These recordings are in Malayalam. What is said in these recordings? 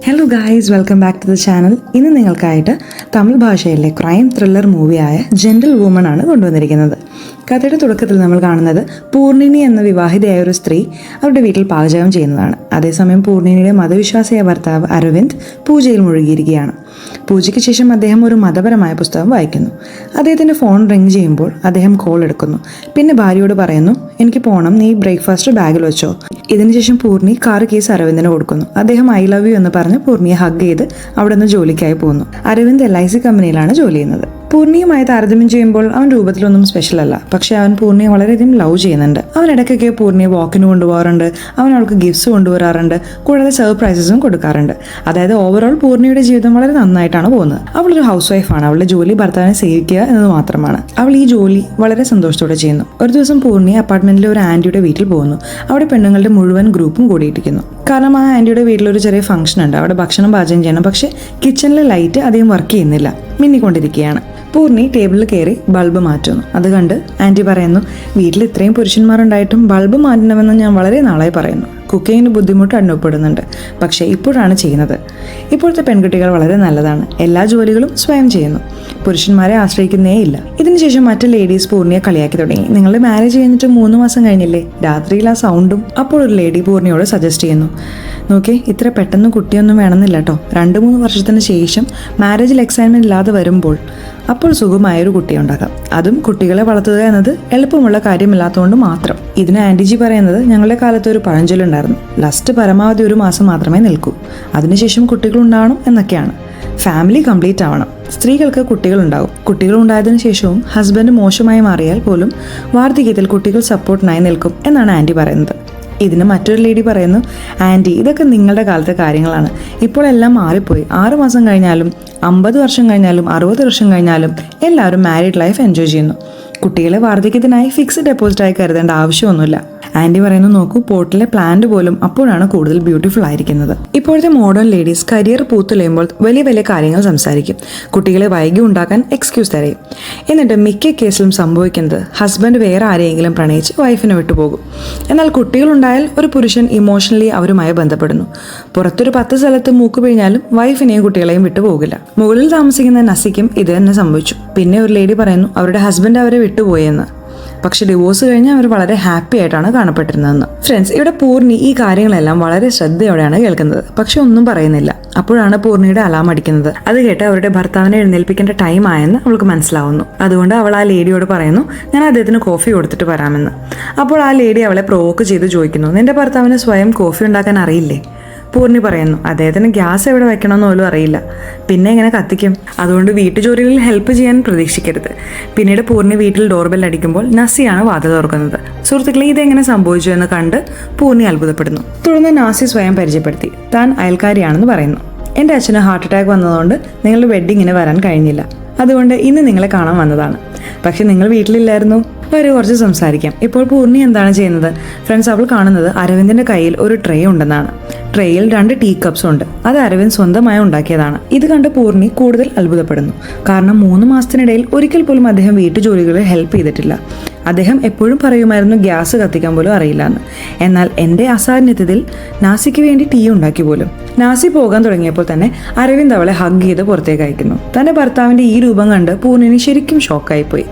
Hello guys, welcome back to the channel. ഇന്ന് നിങ്ങൾക്കായിട്ട് തമിഴ് ഭാഷയിലെ ക്രൈം ത്രില്ലർ മൂവിയായ ജെന്റിൽ വുമൺ ആണ് കൊണ്ടുവന്നിരിക്കുന്നത്. കഥയുടെ തുടക്കത്തിൽ നമ്മൾ കാണുന്നത് പൂർണിനി എന്ന വിവാഹിതയായ ഒരു സ്ത്രീ അവരുടെ വീട്ടിൽ പാചകം ചെയ്യുന്നതാണ്. അതേസമയം പൂർണിനിയുടെ മതവിശ്വാസിയായ ഭർത്താവ് അരവിന്ദ് പൂജയിൽ മുഴുകിയിരിക്കുകയാണ്. പൂജയ്ക്ക് ശേഷം അദ്ദേഹം ഒരു മതപരമായ പുസ്തകം വായിക്കുന്നു. അദ്ദേഹത്തിൻ്റെ ഫോൺ റിങ് ചെയ്യുമ്പോൾ അദ്ദേഹം കോൾ എടുക്കുന്നു. പിന്നെ ഭാര്യയോട് പറയുന്നു, എനിക്ക് പോകണം, നീ ബ്രേക്ക്ഫാസ്റ്റ് ബാഗിൽ വെച്ചോ. ഇതിനുശേഷം പൂർണി കാർ കേസ് അരവിന്ദിന് കൊടുക്കുന്നു. അദ്ദേഹം ഐ ലവ് യു എന്ന് പറഞ്ഞ് പൂർണിയെ ഹഗ് ചെയ്ത് അവിടെ നിന്ന് ജോലിക്കായി പോകുന്നു. അരവിന്ദ് LIC കമ്പനിയിലാണ് ജോലി ചെയ്യുന്നത്. പൂർണിയുമായി താരതമ്യം ചെയ്യുമ്പോൾ അവൻ രൂപത്തിലൊന്നും സ്പെഷ്യൽ അല്ല, പക്ഷെ അവൻ പൂർണിയെ വളരെയധികം ലവ് ചെയ്യുന്നുണ്ട്. അവൻ ഇടയ്ക്കൊക്കെ പൂർണിയെ വാക്കിന് കൊണ്ടുപോകാറുണ്ട്, അവൻ അവൾക്ക് ഗിഫ്റ്റ്സ് കൊണ്ടുവരാറുണ്ട്, കൂടാതെ സർപ്രൈസസും കൊടുക്കാറുണ്ട്. അതായത് ഓവറോൾ പൂർണിയുടെ ജീവിതം വളരെ നന്നായിട്ടാണ് പോകുന്നത്. അവളൊരു ഹൗസ് വൈഫാണ്. അവളുടെ ജോലി ഭർത്താവിനെ സേവിക്കുക എന്നത് മാത്രമാണ്. അവൾ ഈ ജോലി വളരെ സന്തോഷത്തോടെ ചെയ്യുന്നു. ഒരു ദിവസം പൂർണി അപ്പാർട്ട്മെന്റിലെ ഒരു ആന്റിയുടെ വീട്ടിൽ പോകുന്നു. അവിടെ പെണ്ണുങ്ങളുടെ മുഴുവൻ ഗ്രൂപ്പും കൂടിയിട്ടിരിക്കുന്നു. കാരണം ആ ആന്റിയുടെ വീട്ടിലൊരു ചെറിയ ഫംഗ്ഷൻ ഉണ്ട്. അവിടെ ഭക്ഷണം പാചകം ചെയ്യണം. പക്ഷെ കിച്ചണിലെ ലൈറ്റ് അധികം വർക്ക് ചെയ്യുന്നില്ല, മിന്നിക്കൊണ്ടിരിക്കുകയാണ്. പൂർണി ടേബിളിൽ കയറി ബൾബ് മാറ്റുന്നു. അത് കണ്ട് ആന്റി പറയുന്നു, വീട്ടിൽ ഇത്രയും പുരുഷന്മാരുണ്ടായിട്ടും ബൾബ് മാറ്റണമെന്ന് ഞാൻ വളരെ നാളായി പറയുന്നു. കുക്കിങ്ങിന് ബുദ്ധിമുട്ട് അനുഭവപ്പെടുന്നുണ്ട്, പക്ഷേ ഇപ്പോഴാണ് ചെയ്യുന്നത്. ഇപ്പോഴത്തെ പെൺകുട്ടികൾ വളരെ നല്ലതാണ്. എല്ലാ ജോലികളും സ്വയം ചെയ്യുന്നു, പുരുഷന്മാരെ ആശ്രയിക്കുന്നേ ഇല്ല. ഇതിനുശേഷം മറ്റു ലേഡീസ് പൂർണിയെ കളിയാക്കി തുടങ്ങി. നിങ്ങളുടെ മാരേജ് കഴിഞ്ഞിട്ട് 3 മാസം കഴിഞ്ഞില്ലേ, രാത്രിയിൽ ആ സൗണ്ടും. അപ്പോൾ ഒരു ലേഡി പൂർണിയോട് സജസ്റ്റ് ചെയ്യുന്നു, നോക്കി ഇത്ര പെട്ടെന്ന് കുട്ടിയൊന്നും വേണമെന്നില്ല കേട്ടോ. 2-3 വർഷത്തിന് ശേഷം മാരേജിൽ എക്സൈറ്റ്മെന്റ് ഇല്ലാതെ വരുമ്പോൾ അപ്പോൾ സുഖമായൊരു കുട്ടിയെ ഉണ്ടാക്കാം. അതും കുട്ടികളെ വളർത്തുക എന്നത് എളുപ്പമുള്ള കാര്യമില്ലാത്തതുകൊണ്ട് മാത്രം. ഇതിന് ആന്റിജി പറയുന്നത്, ഞങ്ങളുടെ കാലത്ത് ഒരു പഴഞ്ചൊല്ലുണ്ടായിരുന്നു, ലസ്റ്റ് പരമാവധി 1 മാസം മാത്രമേ നിൽക്കൂ, അതിനുശേഷം കുട്ടികൾ ഉണ്ടാവണം എന്നൊക്കെയാണ്. ഫാമിലി കംപ്ലീറ്റ് ആവണം. സ്ത്രീകൾക്ക് കുട്ടികളുണ്ടാവും. കുട്ടികൾ ഉണ്ടായതിനു ശേഷവും ഹസ്ബൻഡ് മോശമായി മാറിയാൽ പോലും വാർദ്ധക്യത്തിൽ കുട്ടികൾ സപ്പോർട്ടിനായി നിൽക്കും എന്നാണ് ആന്റി പറയുന്നത്. ഇതിന് മറ്റൊരു ലേഡി പറയുന്നു, ആൻറ്റി ഇതൊക്കെ നിങ്ങളുടെ കാലത്തെ കാര്യങ്ങളാണ്, ഇപ്പോൾ എല്ലാം മാറിപ്പോയി. 6 മാസം കഴിഞ്ഞാലും 50 വർഷം കഴിഞ്ഞാലും 60 വർഷം കഴിഞ്ഞാലും എല്ലാവരും മാരീഡ് ലൈഫ് എൻജോയ് ചെയ്യുന്നു. കുട്ടികളെ വാർദ്ധക്യത്തിനായി ഫിക്സ്ഡ് ഡെപ്പോസിറ്റായി കരുതേണ്ട ആവശ്യമൊന്നുമില്ല. ആൻറ്റി പറയുന്നു, നോക്കൂ പോട്ടിലെ പ്ലാന്റ് പോലും അപ്പോഴാണ് കൂടുതൽ ബ്യൂട്ടിഫുൾ ആയിരിക്കുന്നത്. ഇപ്പോഴത്തെ മോഡേൺ ലേഡീസ് കരിയർ പൂത്തുലയുമ്പോൾ വലിയ വലിയ കാര്യങ്ങൾ സംസാരിക്കും. കുട്ടികളെ വൈകി ഉണ്ടാക്കാൻ എക്സ്ക്യൂസ് തരയും. എന്നിട്ട് മിക്ക കേസിലും സംഭവിക്കുന്നത് ഹസ്ബൻഡ് വേറെ ആരെയെങ്കിലും പ്രണയിച്ച് വൈഫിനെ വിട്ടുപോകും. എന്നാൽ കുട്ടികളുണ്ടായാൽ ഒരു പുരുഷൻ ഇമോഷണലി അവരുമായി ബന്ധപ്പെടുന്നു. പുറത്തൊരു 10 സ്ഥലത്ത് മൂക്ക് പിഴിഞ്ഞാലും വൈഫിനെയും കുട്ടികളെയും വിട്ടുപോകില്ല. മുകളിൽ താമസിക്കുന്ന നസിക്കും ഇത് തന്നെ സംഭവിച്ചു. പിന്നെ ഒരു ലേഡി പറയുന്നു, അവരുടെ ഹസ്ബൻഡ് അവരെ വിട്ടുപോയെന്ന്. പക്ഷെ ഡിവോഴ്സ് കഴിഞ്ഞ് അവർ വളരെ ഹാപ്പി ആയിട്ടാണ് കാണപ്പെട്ടിരുന്നതെന്ന്. ഫ്രണ്ട്സ്, ഇവിടെ പൂർണി ഈ കാര്യങ്ങളെല്ലാം വളരെ ശ്രദ്ധയോടെയാണ് കേൾക്കുന്നത്, പക്ഷെ ഒന്നും പറയുന്നില്ല. അപ്പോഴാണ് പൂർണിയുടെ അലാം അടിക്കുന്നത്. അത് കേട്ട് അവരുടെ ഭർത്താവിനെ എഴുന്നേൽപ്പിക്കേണ്ട ടൈം ആയെന്ന് അവൾക്ക് മനസ്സിലാവുന്നു. അതുകൊണ്ട് അവൾ ആ ലേഡിയോട് പറയുന്നു, ഞാൻ അദ്ദേഹത്തിന് കോഫി കൊടുത്തിട്ട് വരാമെന്ന്. അപ്പോൾ ആ ലേഡി അവളെ പ്രൊവോക്ക് ചെയ്ത് ചോദിക്കുന്നു, നിന്റെ ഭർത്താവിന് സ്വയം കോഫി ഉണ്ടാക്കാൻ അറിയില്ലേ? പൂർണി പറയുന്നു, അദ്ദേഹത്തിന് ഗ്യാസ് എവിടെ വെക്കണമെന്ന് പോലും അറിയില്ല, പിന്നെ എങ്ങനെ കത്തിക്കും? അതുകൊണ്ട് വീട്ടുജോലികളിൽ ഹെൽപ്പ് ചെയ്യാൻ പ്രതീക്ഷിക്കരുത്. പിന്നീട് പൂർണി വീട്ടിൽ ഡോർബെൽ അടിക്കുമ്പോൾ നാസിയാണ് വാതിൽ തുറക്കുന്നത്. സുഹൃത്തുക്കളെ, ഇതെങ്ങനെ സംഭവിച്ചു എന്ന് കണ്ട് പൂർണി അത്ഭുതപ്പെടുന്നു. തുടർന്ന് നാസി സ്വയം പരിചയപ്പെടുത്തി താൻ അയൽക്കാരിയാണെന്ന് പറയുന്നു. എൻ്റെ അച്ഛന് ഹാർട്ട് അറ്റാക്ക് വന്നതുകൊണ്ട് നിങ്ങളുടെ വെഡ്ഡിങ്ങിന് വരാൻ കഴിഞ്ഞില്ല, അതുകൊണ്ട് ഇന്ന് നിങ്ങളെ കാണാൻ വന്നതാണ്. പക്ഷെ നിങ്ങൾ വീട്ടിലില്ലായിരുന്നു, കുറച്ച് സംസാരിക്കാം. ഇപ്പോൾ പൂർണി എന്താണ് ചെയ്യുന്നത്? ഫ്രണ്ട്സ്, അവൾ കാണുന്നത് അരവിന്ദിന്റെ കയ്യിൽ ഒരു ട്രേ ഉണ്ടെന്നാണ്. ട്രേയിൽ 2 ടീ കപ്സ് ഉണ്ട്. അത് അരവിന്ദ് സ്വന്തമായി ഉണ്ടാക്കിയതാണ്. ഇത് കണ്ട് പൂർണി കൂടുതൽ അത്ഭുതപ്പെടുന്നു. കാരണം 3 മാസത്തിനിടയിൽ ഒരിക്കൽ പോലും അദ്ദേഹം വീട്ടുജോലികളിൽ ഹെൽപ്പ് ചെയ്തിട്ടില്ല. അദ്ദേഹം എപ്പോഴും പറയുമായിരുന്നു ഗ്യാസ് കത്തിക്കാൻ പോലും അറിയില്ല എന്ന്. എന്നാൽ എൻ്റെ അസാന്നിധ്യത്തിൽ നാസിക്ക് വേണ്ടി ടീ ഉണ്ടാക്കി പോലും. നാസി പോകാൻ തുടങ്ങിയപ്പോൾ തന്നെ അരവിന്ദ് അവളെ ഹഗ് ചെയ്ത് പുറത്തേക്ക് അയക്കുന്നു. തൻ്റെ ഭർത്താവിൻ്റെ ഈ രൂപം കണ്ട് പൂർണിനി ശരിക്കും ഷോക്കായിപ്പോയി.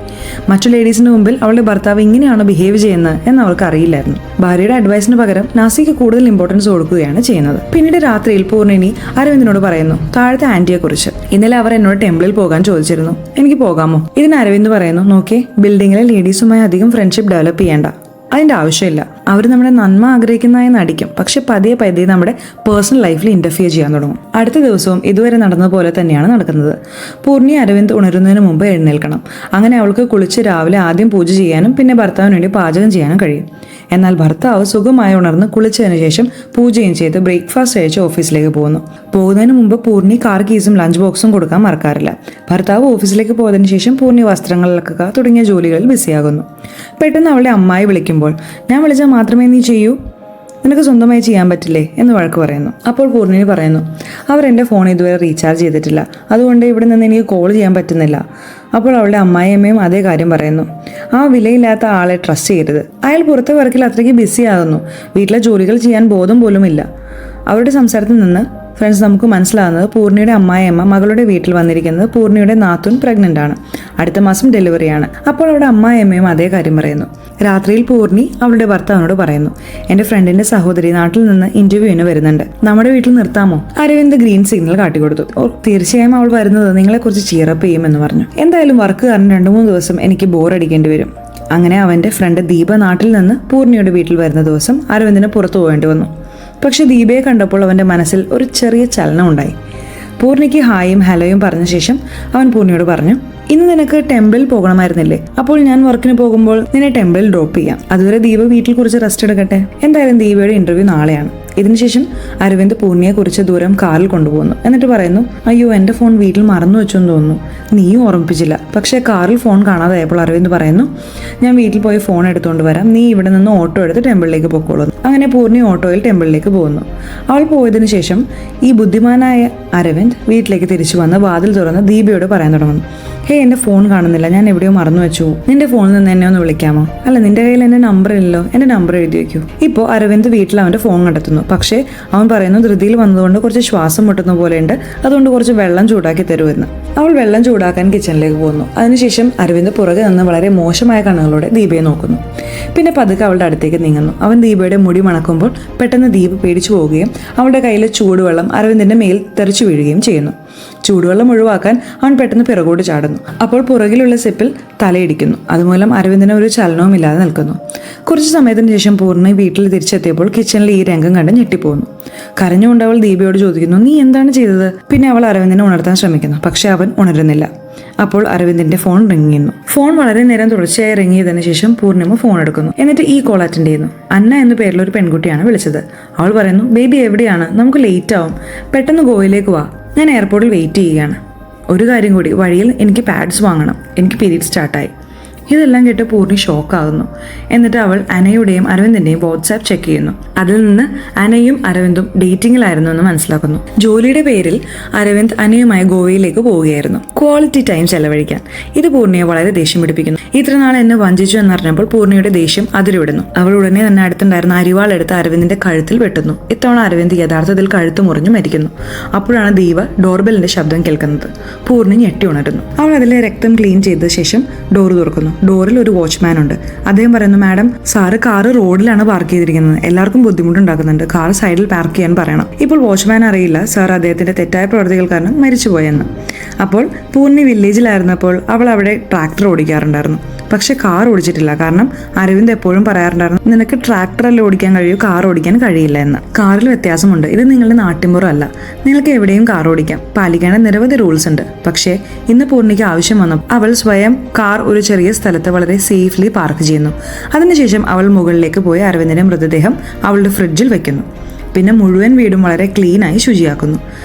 മറ്റു ലേഡീസിന് മുമ്പിൽ അവളുടെ ഭർത്താവ് ഇങ്ങനെയാണ് ബിഹേവ് ചെയ്യുന്നത് എന്ന് അവൾക്ക് അറിയില്ലായിരുന്നു. ഭാര്യയുടെ അഡ്വൈസിന് പകരം നാസിക്ക് കൂടുതൽ ഇമ്പോർട്ടൻസ് കൊടുക്കുകയാണ് ചെയ്യുന്നത്. പിന്നീട് രാത്രിയിൽ പൂർണിനി അരവിന്ദിനോട് പറയുന്നു താഴത്തെ ആന്റിയെ കുറിച്ച്. ഇന്നലെ അവർ എന്നോട് ടെമ്പിളിൽ പോകാൻ ചോദിച്ചിരുന്നു, എനിക്ക് പോകാമോ? ഇതിന് അരവിന്ദ് പറയുന്നു, നോക്കേ ബിൽഡിങ്ങിലെ ലേഡീസുമായി അധികം ഫ്രണ്ട്ഷിപ്പ് ഡെവലപ്പ് ചെയ്യേണ്ട, അതിൻ്റെ ആവശ്യമില്ല. അവർ നമ്മുടെ നന്മ ആഗ്രഹിക്കുന്നതായി നടിക്കും, പക്ഷെ പതിയെ പതിയെ നമ്മുടെ പേഴ്സണൽ ലൈഫിൽ ഇന്റർഫിയർ ചെയ്യാൻ തുടങ്ങും. അടുത്ത ദിവസവും ഇതുവരെ നടന്നതുപോലെ തന്നെയാണ് നടക്കുന്നത്. പൂർണി അരവിന്ദ് ഉണരുന്നതിന് മുമ്പ് എഴുന്നേൽക്കണം. അങ്ങനെ അവൾക്ക് കുളിച്ച് രാവിലെ ആദ്യം പൂജ ചെയ്യാനും പിന്നെ ഭർത്താവിന് വേണ്ടി പാചകം ചെയ്യാനും കഴിയും. എന്നാൽ ഭർത്താവ് സുഖമായി ഉണർന്ന് കുളിച്ചതിന് ശേഷം പൂജയും ചെയ്ത് ബ്രേക്ക്ഫാസ്റ്റ് കഴിച്ച് ഓഫീസിലേക്ക് പോകുന്നു. പോകുന്നതിന് മുമ്പ് പൂർണി കാർ കീസും ലഞ്ച് ബോക്സും കൊടുക്കാൻ മറക്കാറില്ല. ഭർത്താവ് ഓഫീസിലേക്ക് പോയതിനു ശേഷം പൂർണി വസ്ത്രങ്ങൾ ഇളക്കുക തുടങ്ങിയ ജോലികളിൽ ബിസിയാകുന്നു. പെട്ടെന്ന് അവളുടെ അമ്മായി വിളിക്കുമ്പോൾ, ഞാൻ വിളിച്ചാൽ മാത്രമേ നീ ചെയ്യൂ, നിനക്ക് സ്വന്തമായി ചെയ്യാൻ പറ്റില്ലേ എന്ന് വഴക്ക് പറയുന്നു. അപ്പോൾ പൂർണിനി പറയുന്നു, അവർ എൻ്റെ ഫോൺ ഇതുവരെ റീചാർജ് ചെയ്തിട്ടില്ല, അതുകൊണ്ട് ഇവിടെ നിന്ന് എനിക്ക് കോൾ ചെയ്യാൻ പറ്റുന്നില്ല. അപ്പോൾ അവളുടെ അമ്മായിയമ്മയും അതേ കാര്യം പറയുന്നു. ആ വിലയില്ലാത്ത ആളെ ട്രസ്റ്റ് ചെയ്യരുത്, അയാൾ പുറത്തെ വർക്കിൽ അത്രയ്ക്ക് ബിസി ആകുന്നു, വീട്ടിലെ ജോലികൾ ചെയ്യാൻ ബോധം പോലുമില്ല. അവരുടെ സംസാരത്തിൽ നിന്ന് ഫ്രണ്ട്സ്, നമുക്ക് മനസ്സിലാകുന്നത് പൂർണ്ണിയുടെ അമ്മായിയമ്മ മകളുടെ വീട്ടിൽ വന്നിരിക്കുന്നത് പൂർണ്ണിയുടെ നാത്തൂൻ പ്രഗ്നന്റ് ആണ്. അടുത്ത മാസം ഡെലിവറിയാണ്. അപ്പോൾ അവിടെ അമ്മായിയമ്മയും അതേ കാര്യം പറയുന്നു. രാത്രിയിൽ പൂർണ്ണി അവളുടെ ഭർത്താവിനോട് പറയുന്നു, എൻ്റെ ഫ്രണ്ടിന്റെ സഹോദരി നാട്ടിൽ നിന്ന് ഇന്റർവ്യൂവിന് വരുന്നുണ്ട്, നമ്മുടെ വീട്ടിൽ നിർത്താമോ? അരവിന്ദ് ഗ്രീൻ സിഗ്നൽ കാട്ടിക്കൊടുത്തു. തീർച്ചയായും അവൾ വരുന്നത് നിങ്ങളെക്കുറിച്ച് ചീറപ്പ് ചെയ്യുമെന്ന് പറഞ്ഞു. എന്തായാലും വർക്ക് കാരണം 2-3 ദിവസം എനിക്ക് ബോർ അടിക്കേണ്ടി വരും. അങ്ങനെ അവൻ്റെ ഫ്രണ്ട് ദീപ നാട്ടിൽ നിന്ന് പൂർണ്ണിയുടെ വീട്ടിൽ വരുന്ന ദിവസം അരവിന്ദിന് പുറത്തു പോകേണ്ടി വന്നു. പക്ഷെ ദീപയെ കണ്ടപ്പോൾ അവൻ്റെ മനസ്സിൽ ഒരു ചെറിയ ചലനം ഉണ്ടായി. പൂർണ്ണിക്ക് ഹായും ഹലോയും പറഞ്ഞ ശേഷം അവൻ പൂർണ്ണിയോട് പറഞ്ഞു, ഇന്ന് നിനക്ക് ടെമ്പിളിൽ പോകണമായിരുന്നില്ലേ? അപ്പോൾ ഞാൻ വർക്കിന് പോകുമ്പോൾ നിന്നെ ടെമ്പിളിൽ ഡ്രോപ്പ് ചെയ്യാം. അതുവരെ ദീപ വീട്ടിൽ കുറിച്ച് റെസ്റ്റ് എടുക്കട്ടെ. എന്തായാലും ദീപയുടെ ഇന്റർവ്യൂ നാളെയാണ്. ഇതിനുശേഷം അരവിന്ദ് പൂർണ്ണിയെ കുറിച്ച് ദൂരം കാറിൽ കൊണ്ടുപോകുന്നു. എന്നിട്ട് പറയുന്നു, അയ്യോ എൻ്റെ ഫോൺ വീട്ടിൽ മറന്നു വെച്ചെന്ന് തോന്നുന്നു. നീയും ഓർമ്മിപ്പിച്ചില്ല. പക്ഷേ കാറിൽ ഫോൺ കാണാതായപ്പോൾ അരവിന്ദ് പറയുന്നു, ഞാൻ വീട്ടിൽ പോയി ഫോൺ എടുത്തുകൊണ്ട് വരാം, നീ ഇവിടെ നിന്ന് ഓട്ടോ എടുത്ത് ടെമ്പിളിലേക്ക് പൊക്കോളൂ. അങ്ങനെ പൂർണ്ണി ഓട്ടോയിൽ ടെമ്പിളിലേക്ക് പോകുന്നു. അവൾ പോയതിനു ശേഷം ഈ ബുദ്ധിമാനായ അരവിന്ദ് വീട്ടിലേക്ക് തിരിച്ചു വന്ന് വാതിൽ തുറന്ന് ദീപയോട് പറയാൻ തുടങ്ങുന്നു, ഹേ എൻ്റെ ഫോൺ കാണുന്നില്ല, ഞാൻ എവിടെയോ മറന്നു വെച്ചു, നിന്റെ ഫോണിൽ നിന്ന് എന്നെ ഒന്ന് വിളിക്കാമോ? അല്ല, നിന്റെ കയ്യിൽ എൻ്റെ നമ്പർ ഇല്ലല്ലോ, എൻ്റെ നമ്പർ എഴുതി വെക്കൂ. ഇപ്പോൾ അരവിന്ദ് വീട്ടിൽ അവൻ്റെ ഫോൺ കണ്ടെത്തുന്നു. പക്ഷേ അവൻ പറയുന്നു, ധൃതിയിൽ വന്നതുകൊണ്ട് കുറച്ച് ശ്വാസം മുട്ടുന്ന പോലെയുണ്ട്, അതുകൊണ്ട് കുറച്ച് വെള്ളം ചൂടാക്കി തരുമെന്ന്. അവൾ വെള്ളം ചൂടാക്കാൻ കിച്ചണിലേക്ക് പോകുന്നു. അതിനുശേഷം അരവിന്ദ് പുറകെ നിന്ന് വളരെ മോശമായ കണ്ണുകളോടെ ദീപയെ നോക്കുന്നു. പിന്നെ പതുക്കെ അവളുടെ അടുത്തേക്ക് നീങ്ങുന്നു. അവൻ ദീപയുടെ മുടി മണക്കുമ്പോൾ പെട്ടെന്ന് ദീപ പേടിച്ചു പോവുകയും അവളുടെ കയ്യിലെ ചൂടുവെള്ളം അരവിന്ദിന്റെ മേൽ തെറിച്ചു വീഴുകയും ചെയ്യുന്നു. ചൂടുവെള്ളം ഒഴിവാക്കാൻ അവൻ പെട്ടെന്ന് പിറകോട്ട് ചാടുന്നു. അപ്പോൾ പുറകിലുള്ള സിപ്പിൽ തലയിടിക്കുന്നു. അതുമൂലം അരവിന്ദിന് ഒരു ചലനവും ഇല്ലാതെ നിൽക്കുന്നു. കുറച്ച് സമയത്തിന് ശേഷം പൂർണ്ണി വീട്ടിൽ തിരിച്ചെത്തിയപ്പോൾ കിച്ചണിൽ ഈ രംഗം കണ്ട് ഞെട്ടിപ്പോകുന്നു. കരഞ്ഞുകൊണ്ട് അവൾ ദീപയോട് ചോദിക്കുന്നു, നീ എന്താണ് ചെയ്തത്? പിന്നെ അവൾ അരവിന്ദിനെ ഉണർത്താൻ ശ്രമിക്കുന്നു. പക്ഷെ അവൻ ഉണരുന്നില്ല. അപ്പോൾ അരവിന്ദിന്റെ ഫോൺ റിങ് ചെയ്യുന്നു. ഫോൺ വളരെ നേരം തുടർച്ചയായി റിങ് ചെയ്തതിനു ശേഷം പൂർണിമ ഫോൺ എടുക്കുന്നു. എന്നിട്ട് ഈ കോൾ അറ്റൻഡ് ചെയ്യുന്നു. അന്ന എന്ന പേരിലുള്ള ഒരു പെൺകുട്ടിയാണ് വിളിച്ചത്. അവൾ പറയുന്നു, ബേബി എവിടെയാണ്? നമുക്ക് ലേറ്റ് ആവും, പെട്ടെന്ന് ഗോവയിലേക്ക് വാ, ഞാൻ എയർപോർട്ടിൽ വെയിറ്റ് ചെയ്യുകയാണ്. ഒരു കാര്യം കൂടി, വഴിയിൽ എനിക്ക് പാഡ്സ് വാങ്ങണം, എനിക്ക് പീരീഡ് സ്റ്റാർട്ടായി. ഇതെല്ലാം കേട്ട് പൂർണ്ണി ഷോക്കാകുന്നു. എന്നിട്ട് അവൾ അനയുടെയും അരവിന്ദിന്റെയും വാട്സാപ്പ് ചെക്ക് ചെയ്യുന്നു. അതിൽ നിന്ന് അനയും അരവിന്ദും ഡേറ്റിംഗിലായിരുന്നു എന്ന് മനസ്സിലാക്കുന്നു. ജോലിയുടെ പേരിൽ അരവിന്ദ് അനയുമായി ഗോവയിലേക്ക് പോവുകയായിരുന്നു, ക്വാളിറ്റി ടൈം ചെലവഴിക്കാൻ. ഇത് പൂർണ്ണിയെ വളരെ ദേഷ്യം പിടിപ്പിക്കുന്നു. ഇത്ര നാൾ എന്നെ വഞ്ചിച്ചു എന്നറിഞ്ഞപ്പോൾ പൂർണ്ണിയുടെ ദേഷ്യം അതിരുവിടുന്നു. അവൾ ഉടനെ തന്നെ അടുത്തുണ്ടായിരുന്ന അരിവാൾ എടുത്ത് അരവിന്ദിന്റെ കഴുത്തിൽ വെട്ടുന്നു. ഇത്തവണ അരവിന്ദ് യഥാർത്ഥത്തിൽ കഴുത്ത് മുറിഞ്ഞു മരിക്കുന്നു. അപ്പോഴാണ് ദീപ ഡോർബെല്ലിന്റെ ശബ്ദം കേൾക്കുന്നത്. പൂർണ്ണി ഞെട്ടി ഉണരുന്നു. അവൾ അതിലെ രക്തം ക്ലീൻ ചെയ്ത ശേഷം ഡോർ തുറക്കുന്നു. ഡോറിൽ ഒരു വാച്ച്മാൻ ഉണ്ട്. അദ്ദേഹം പറയുന്നു, മാഡം, സാറ് കാറ് റോഡിലാണ് പാർക്ക് ചെയ്തിരിക്കുന്നത്, എല്ലാവർക്കും ബുദ്ധിമുട്ടുണ്ടാക്കുന്നുണ്ട്, കാർ സൈഡിൽ പാർക്ക് ചെയ്യാൻ പറയണം. ഇപ്പോൾ വാച്ച്മാൻ അറിയില്ല സാർ അദ്ദേഹത്തിന്റെ തെറ്റായ പ്രവർത്തികൾ കാരണം മരിച്ചുപോയെന്ന്. അപ്പോൾ പൂർണ്ണി വില്ലേജിലായിരുന്നപ്പോൾ അവൾ അവിടെ ട്രാക്ടർ ഓടിക്കാറുണ്ടായിരുന്നു. പക്ഷെ കാർ ഓടിച്ചിട്ടില്ല. കാരണം അരവിന്ദ് എപ്പോഴും പറയാറുണ്ടായിരുന്നു, നിനക്ക് ട്രാക്ടറല്ലേ ഓടിക്കാൻ കഴിയൂ, കാർ ഓടിക്കാൻ കഴിയില്ല എന്ന്. കാറിൽ വ്യത്യാസമുണ്ട്. ഇത് നിങ്ങളുടെ നാട്ടിൻപുറം അല്ല, നിങ്ങൾക്ക് എവിടെയും കാർ ഓടിക്കാം, പാലിക്കേണ്ട നിരവധി റൂൾസ് ഉണ്ട്. പക്ഷേ ഇന്ന് പൂർണ്ണിക്ക് ആവശ്യം വന്നു അവൾ സ്വയം കാർ ഒരു ചെറിയ സ്ഥലത്ത് വളരെ സേഫ്ലി പാർക്ക് ചെയ്യുന്നു. അതിനുശേഷം അവൾ മുകളിലേക്ക് പോയി അരവിന്ദിന്റെ മൃതദേഹം അവളുടെ ഫ്രിഡ്ജിൽ വെക്കുന്നു. പിന്നെ മുഴുവൻ വീടും വളരെ ക്ലീനായി ശുചിയാക്കുന്നു.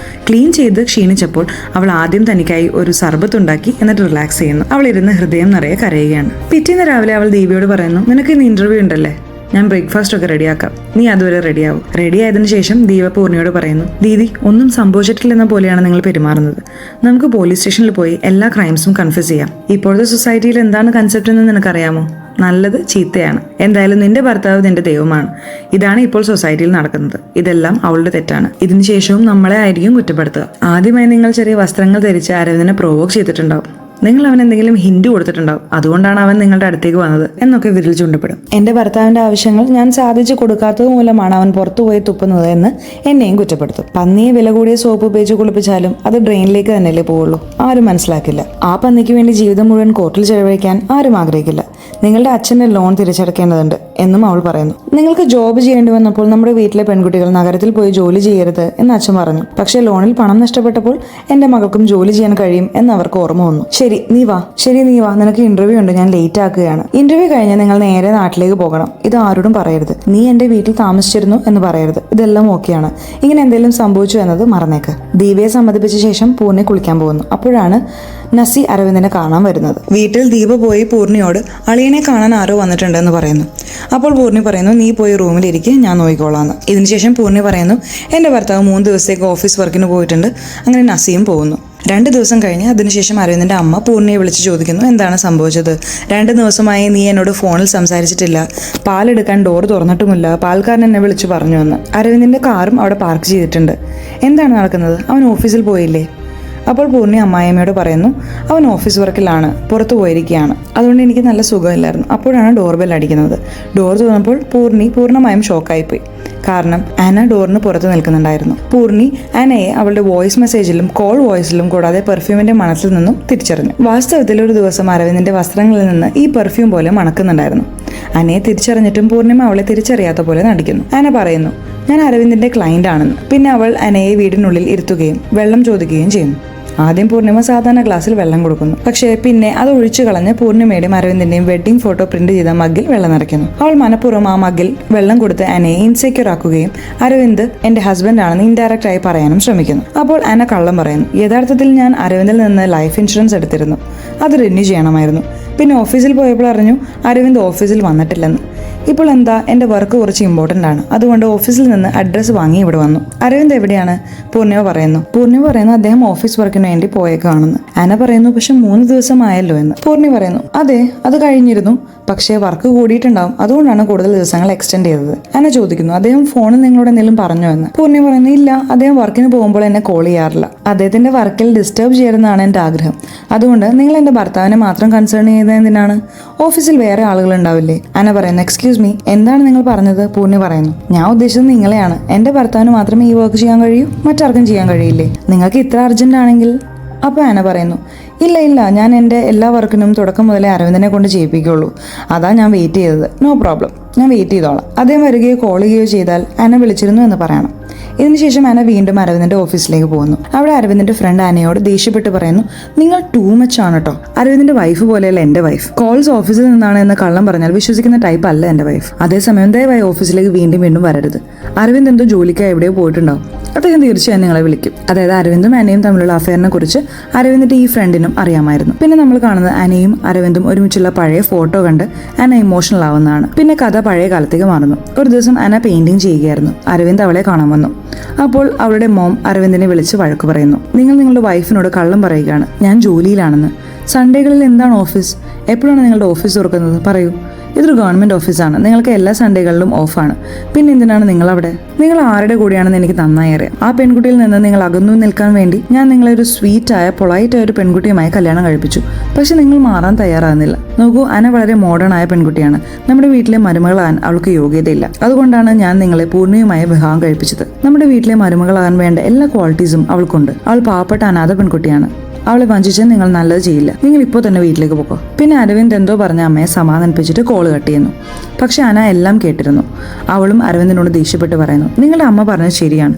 ക്ലീൻ ചെയ്ത് ക്ഷീണിച്ചപ്പോൾ അവൾ ആദ്യം തനിക്കായി ഒരു സർബത്ത് ഉണ്ടാക്കി എന്നിട്ട് റിലാക്സ് ചെയ്യുന്നു. അവൾ ഇരുന്ന് ഹൃദയം നിറയെ കരയുകയാണ്. പിറ്റേന്ന് രാവിലെ അവൾ ദീപയോട് പറയുന്നു, നിനക്ക് ഇന്ന് ഇന്റർവ്യൂ ഉണ്ടല്ലേ, ഞാൻ ബ്രേക്ക്ഫാസ്റ്റ് ഒക്കെ റെഡിയാക്കാം, നീ അതുവരെ റെഡിയാവും. റെഡി ആയതിനു ശേഷം ദീപ പൂർണ്ണിയോട് പറയുന്നു, ദീദി, ഒന്നും സംഭവിച്ചിട്ടില്ലെന്ന പോലെയാണ് നിങ്ങൾ പെരുമാറുന്നത്. നമുക്ക് പോലീസ് സ്റ്റേഷനിൽ പോയി എല്ലാ ക്രൈംസും കൺഫ്യൂസ് ചെയ്യാം. ഇപ്പോഴത്തെ സൊസൈറ്റിയിൽ എന്താണ് കൺസെപ്റ്റ് എന്ന് നിനക്കറിയാമോ? നല്ലത് ചീത്തയാണ്. എന്തായാലും നിന്റെ ഭർത്താവ് നിന്റെ ദൈവമാണ്. ഇതാണ് ഇപ്പോൾ സൊസൈറ്റിയിൽ നടക്കുന്നത്. ഇതെല്ലാം അവളുടെ തെറ്റാണ്. ഇതിനുശേഷവും നമ്മളെ ആയിരിക്കും കുറ്റപ്പെടുത്തുക. ആദ്യമായി നിങ്ങൾ ചെറിയ വസ്ത്രങ്ങൾ ധരിച്ച് അരവിന്ദിനെ പ്രൊവോക്ക് ചെയ്തിട്ടുണ്ടാവും. നിങ്ങൾ അവൻ എന്തെങ്കിലും ഹിന്റ് കൊടുത്തിട്ടുണ്ടാവും. അതുകൊണ്ടാണ് അവൻ നിങ്ങളുടെ അടുത്തേക്ക് വന്നത് എന്നൊക്കെ വിരൽ ചൂണ്ടപ്പെടും. എന്റെ ഭർത്താവിന്റെ ആവശ്യങ്ങൾ ഞാൻ സാധിച്ചു കൊടുക്കാത്തത് മൂലമാണ് അവൻ പുറത്തുപോയി തുപ്പുന്നത് എന്ന് എന്നെയും കുറ്റപ്പെടുത്തും. പന്നിയെ വില കൂടിയ സോപ്പ് ഉപയോഗിച്ച് കുളിപ്പിച്ചാലും അത് ഡ്രെയിനിലേക്ക് തന്നെയല്ലേ പോവുള്ളൂ. ആരും മനസ്സിലാക്കില്ല. ആ പന്നിക്ക് വേണ്ടി ജീവിതം മുഴുവൻ കോർട്ടിൽ ചെലവഴിക്കാൻ ആരും ആഗ്രഹിക്കില്ല. നിങ്ങളുടെ അച്ഛന്റെ ലോൺ തിരിച്ചടക്കേണ്ടതുണ്ട് എന്നും അവൾ പറയുന്നു. നിങ്ങൾക്ക് ജോബ് ചെയ്യേണ്ടി വന്നപ്പോൾ നമ്മുടെ വീട്ടിലെ പെൺകുട്ടികൾ നഗരത്തിൽ പോയി ജോലി ചെയ്യരുത് എന്ന് അച്ഛൻ പറഞ്ഞു. പക്ഷേ ലോണിൽ പണം നഷ്ടപ്പെട്ടപ്പോൾ എന്റെ മകൾക്കും ജോലി ചെയ്യാൻ കഴിയും എന്ന് അവർക്ക് ഓർമ്മ വന്നു. ശരി നീ വാ, നിനക്ക് ഇന്റർവ്യൂ ഉണ്ട്, ഞാൻ ലേറ്റ് ആക്കുകയാണ്. ഇന്റർവ്യൂ കഴിഞ്ഞ് നിങ്ങൾ നേരെ നാട്ടിലേക്ക് പോകണം. ഇത് ആരോടും പറയരുത്. നീ എന്റെ വീട്ടിൽ താമസിച്ചിരുന്നു എന്ന് പറയരുത്. ഇതെല്ലാം ഓക്കെയാണ്. ഇങ്ങനെ എന്തെങ്കിലും സംഭവിച്ചു എന്നത് മറന്നേക്ക്. ദീപയെ സമ്മതിപ്പിച്ച ശേഷം പൂർണ്ണി കുളിക്കാൻ പോകുന്നു. അപ്പോഴാണ് നസി അരവിന്ദിനെ കാണാൻ വരുന്നത്. വീട്ടിൽ ദീപ പോയി പൂർണ്ണിയോട് അളിയനെ കാണാൻ ആരോ വന്നിട്ടുണ്ടെന്ന് പറയുന്നു. അപ്പോൾ പൂർണ്ണി പറയുന്നു, നീ പോയി റൂമിലിരിക്കെ, ഞാൻ നോക്കിക്കോളാന്ന്. ഇതിനുശേഷം പൂർണ്ണി പറയുന്നു, എൻ്റെ ഭർത്താവ് 3 ദിവസത്തേക്ക് ഓഫീസ് വർക്കിന് പോയിട്ടുണ്ട്. അങ്ങനെ നസിയും പോകുന്നു. 2 ദിവസം കഴിഞ്ഞ് അതിനുശേഷം അരവിന്ദിന്റെ അമ്മ പൂർണ്ണിയെ വിളിച്ച് ചോദിക്കുന്നു, എന്താണ് സംഭവിച്ചത്? 2 ദിവസമായി നീ എന്നോട് ഫോണിൽ സംസാരിച്ചിട്ടില്ല, പാലെടുക്കാൻ ഡോർ തുറന്നിട്ടുമില്ല, പാൽക്കാരൻ എന്നെ വിളിച്ചു പറഞ്ഞു എന്ന്. അരവിന്ദിന്റെ കാറും അവിടെ പാർക്ക് ചെയ്തിട്ടുണ്ട്. എന്താണ് നടക്കുന്നത്? അവൻ ഓഫീസിൽ പോയില്ലേ? അപ്പോൾ പൂർണ്ണി അമ്മായിയമ്മയോട് പറയുന്നു, അവൻ ഓഫീസ് വർക്കിലാണ്, പുറത്തു പോയിരിക്കുകയാണ്, അതുകൊണ്ട് എനിക്ക് നല്ല സുഖമില്ലായിരുന്നു. അപ്പോഴാണ് ഡോർ ബെൽ അടിക്കുന്നത്. ഡോർ തുറന്നപ്പോൾ പൂർണ്ണി പൂർണ്ണമായും ഷോക്കായിപ്പോയി. കാരണം ആന ഡോറിന് പുറത്ത് നിൽക്കുന്നുണ്ടായിരുന്നു. പൂർണ്ണി ആനയെ അവളുടെ വോയിസ് മെസ്സേജിലും കോൾ വോയിസിലും കൂടാതെ പെർഫ്യൂമിന്റെ മണത്തിൽ നിന്നും തിരിച്ചറിഞ്ഞു. വാസ്തവത്തിൽ ഒരു ദിവസം അരവിന്ദിന്റെ വസ്ത്രങ്ങളിൽ നിന്ന് ഈ പെർഫ്യൂം പോലെ മണക്കുന്നുണ്ടായിരുന്നു. ആനയെ തിരിച്ചറിഞ്ഞിട്ടും പൂർണ്ണിമ അവളെ തിരിച്ചറിയാത്ത പോലെ നടിക്കുന്നു. ആന പറയുന്നു, ഞാൻ അരവിന്ദിന്റെ ക്ലയന്റ് ആണെന്ന്. പിന്നെ അവൾ ആനയെ വീടിനുള്ളിൽ ഇരുത്തുകയും വെള്ളം ചോദിക്കുകയും ചെയ്യുന്നു. ആദ്യം പൂർണ്ണിമ സാധാരണ ഗ്ലാസ്സിൽ വെള്ളം കൊടുക്കുന്നു. പക്ഷേ പിന്നെ അത് ഒഴിച്ചു കളഞ്ഞ് പൂർണ്ണിമയുടെയും അരവിന്ദിന്റെയും വെഡ്ഡിംഗ് ഫോട്ടോ പ്രിന്റ് ചെയ്ത മഗ്ഗിൽ വെള്ളം നിറയ്ക്കുന്നു. അവൾ മനഃപൂർവ്വം ആ മഗ്ഗിൽ വെള്ളം കൊടുത്ത് ആനയെ ഇൻസെക്യൂർ ആക്കുകയും അരവിന്ദ് എന്റെ ഹസ്ബൻഡ് ആണെന്ന് ഇൻഡയറക്റ്റ് ആയി പറയാനും ശ്രമിക്കുന്നു. അപ്പോൾ ആന കള്ളം പറയുന്നു, യഥാർത്ഥത്തിൽ ഞാൻ അരവിന്ദിൽ നിന്ന് ലൈഫ് ഇൻഷുറൻസ് എടുത്തിരുന്നു, അത് റിന്യൂ ചെയ്യണമായിരുന്നു. പിന്നെ ഓഫീസിൽ പോയപ്പോൾ അറിഞ്ഞു അരവിന്ദ് ഓഫീസിൽ വന്നിട്ടില്ലെന്ന്. ഇപ്പോൾ എന്താ, എൻ്റെ വർക്ക് കുറച്ച് ഇമ്പോർട്ടൻ്റ് ആണ്, അതുകൊണ്ട് ഓഫീസിൽ നിന്ന് അഡ്രസ്സ് വാങ്ങി ഇവിടെ വന്നു. അരവിന്ദ് എവിടെയാണ്? പൂർണ്ണിമ പറയുന്നു അദ്ദേഹം ഓഫീസ് വർക്കിന് വേണ്ടി പോയേക്കാണെന്ന്. ആന പറയുന്നു, പക്ഷെ 3 ദിവസമായല്ലോ എന്ന്. പൂർണ്ണി പറയുന്നു, അതെ, അത് കഴിഞ്ഞിരുന്നു, പക്ഷേ വർക്ക് കൂടിയിട്ടുണ്ടാവും, അതുകൊണ്ടാണ് കൂടുതൽ ദിവസങ്ങൾ എക്സ്റ്റെൻഡ് ചെയ്തത്. ആന ചോദിക്കുന്നു, അദ്ദേഹം ഫോണിൽ നിങ്ങളോട് എന്തെങ്കിലും പറഞ്ഞോ എന്ന്. പൂർണ്ണി പറയുന്നു, ഇല്ല, അദ്ദേഹം വർക്കിന് പോകുമ്പോൾ എന്നെ കോൾ ചെയ്യാറില്ല. അദ്ദേഹത്തിന്റെ വർക്കിൽ ഡിസ്റ്റർബ് ചെയ്യരുതെന്നാണ് എൻ്റെ ആഗ്രഹം. അതുകൊണ്ട് നിങ്ങൾ എൻ്റെ ഭർത്താവിനെ മാത്രം കൺസേൺ ചെയ്യുന്നത് എന്തിനാണ്? ഓഫീസിൽ വേറെ ആളുകൾ ഉണ്ടാവില്ലേ? ആന പറയുന്നു, എക്സ്ക്യൂസ് മീ, എന്താണ് നിങ്ങൾ പറഞ്ഞത്? പൂർണ്ണി പറയുന്നു, ഞാൻ ഉദ്ദേശിച്ചത് നിങ്ങളെയാണ്. എൻ്റെ ഭർത്താവിന് മാത്രമേ ഈ വർക്ക് ചെയ്യാൻ കഴിയൂ, മറ്റാർക്കും ചെയ്യാൻ കഴിയില്ലേ? നിങ്ങൾക്ക് ഇത്ര അർജന്റ് ആണെങ്കിൽ. അപ്പോൾ ആന പറയുന്നു, ഇല്ല, ഞാൻ എൻ്റെ എല്ലാ വർക്കിനും തുടക്കം മുതലേ അരവിന്ദനെ കൊണ്ട് ചെയ്യിപ്പിക്കുള്ളൂ, അതാ ഞാൻ വെയിറ്റ് ചെയ്തത്. നോ പ്രോബ്ലം, ഞാൻ വെയിറ്റ് ചെയ്തോളാം. അദ്ദേഹം വരികയോ കോൾ ചെയ്യുകയോ ചെയ്താൽ ആന വിളിച്ചിരുന്നു എന്ന് പറയണം. ഇതിനുശേഷം ആന വീണ്ടും അരവിന്ദിന്റെ ഓഫീസിലേക്ക് പോകുന്നു. അവിടെ അരവിന്ദിന്റെ ഫ്രണ്ട് ആനയോട് ദേഷ്യപ്പെട്ട് പറയുന്നു, നിങ്ങൾ ടൂ മച്ച് ആണ് കേട്ടോ. അരവിന്ദിന്റെ വൈഫ് പോലെയല്ല എൻ്റെ വൈഫ്. കോൾസ് ഓഫീസിൽ നിന്നാണ് എന്ന് കള്ളം പറഞ്ഞാൽ വിശ്വസിക്കുന്ന ടൈപ്പ് അല്ല എൻ്റെ വൈഫ്. അതേസമയം ദയവായി ഓഫീസിലേക്ക് വീണ്ടും വരരുത്. അരവിന്ദ് എന്തോ ജോലിക്കായി എവിടെയോ പോയിട്ടുണ്ടാവും, അദ്ദേഹം തീർച്ചയായും നിങ്ങളെ വിളിക്കും. അതായത് അരവിന്ദും ആനയും തമ്മിലുള്ള അഫെയറിനെ കുറിച്ച് അരവിന്ദിന്റെ ഈ ഫ്രണ്ടിനും അറിയാമായിരുന്നു. പിന്നെ നമ്മൾ കാണുന്നത് ആനയും അരവിന്ദും ഒരുമിച്ചുള്ള പഴയ ഫോട്ടോ കണ്ട് ആന ഇമോഷണൽ ആവുന്നതാണ്. പിന്നെ കഥ പഴയ കാലത്തേക്ക് മാറുന്നു. ഒരു ദിവസം ആന പെയിന്റിംഗ് ചെയ്യുകയായിരുന്നു. അരവിന്ദ് അവളെ കാണാൻ വന്നു. അപ്പോൾ അവളുടെ മോം അരവിന്ദിനെ വിളിച്ച് വഴക്ക് പറയുന്നു, നിങ്ങൾ നിങ്ങളുടെ വൈഫിനോട് കള്ളം പറയുകയാണ്, ഞാൻ ജോലിയിലാണെന്ന്. സൺഡേകളിൽ എന്താണ് ഓഫീസ്? എപ്പോഴാണ് നിങ്ങളുടെ ഓഫീസ് തുറക്കുന്നത്? പറയൂ. ഇതൊരു ഗവൺമെന്റ് ഓഫീസാണ്, നിങ്ങൾക്ക് എല്ലാ സൺഡേകളിലും ഓഫാണ്. പിന്നെ എന്തിനാണ് നിങ്ങൾ അവിടെ? നിങ്ങൾ ആരുടെ കൂടെയാണെന്ന് എനിക്ക് നന്നായി അറിയാം. ആ പെൺകുട്ടിയിൽ നിന്ന് നിങ്ങൾ അകന്നു നിൽക്കാൻ വേണ്ടി ഞാൻ നിങ്ങളെ ഒരു സ്വീറ്റായ പൊളൈറ്റായ ഒരു പെൺകുട്ടിയുമായി കല്യാണം കഴിപ്പിച്ചു. പക്ഷെ നിങ്ങൾ മാറാൻ തയ്യാറാകുന്നില്ല. നോക്കൂ, അന വളരെ മോഡേൺ ആയ പെൺകുട്ടിയാണ്. നമ്മുടെ വീട്ടിലെ മരുമകളാകാൻ അവൾക്ക് യോഗ്യതയില്ല. അതുകൊണ്ടാണ് ഞാൻ നിങ്ങളെ പൂർണ്ണയുമായി വിവാഹം കഴിപ്പിച്ചത്. നമ്മുടെ വീട്ടിലെ മരുമകളാകാൻ വേണ്ട എല്ലാ ക്വാളിറ്റീസും അവൾക്കുണ്ട്. അവൾ പാവപ്പെട്ട അനാഥ പെൺകുട്ടിയാണ്. അവളെ വഞ്ചിച്ചാൽ നിങ്ങൾ നല്ലത് ചെയ്യില്ല. നിങ്ങൾ ഇപ്പോൾ തന്നെ വീട്ടിലേക്ക് പോകോ. പിന്നെ അരവിന്ദ് എന്തോ പറഞ്ഞ അമ്മയെ സമാധാനിപ്പിച്ചിട്ട് കോള് കട്ട് ചെയ്യുന്നു. പക്ഷെ അന എല്ലാം കേട്ടിരുന്നു. അവളും അരവിന്ദിനോട് ദേഷ്യപ്പെട്ട് പറയുന്നു, നിങ്ങളുടെ അമ്മ പറഞ്ഞത് ശരിയാണ്,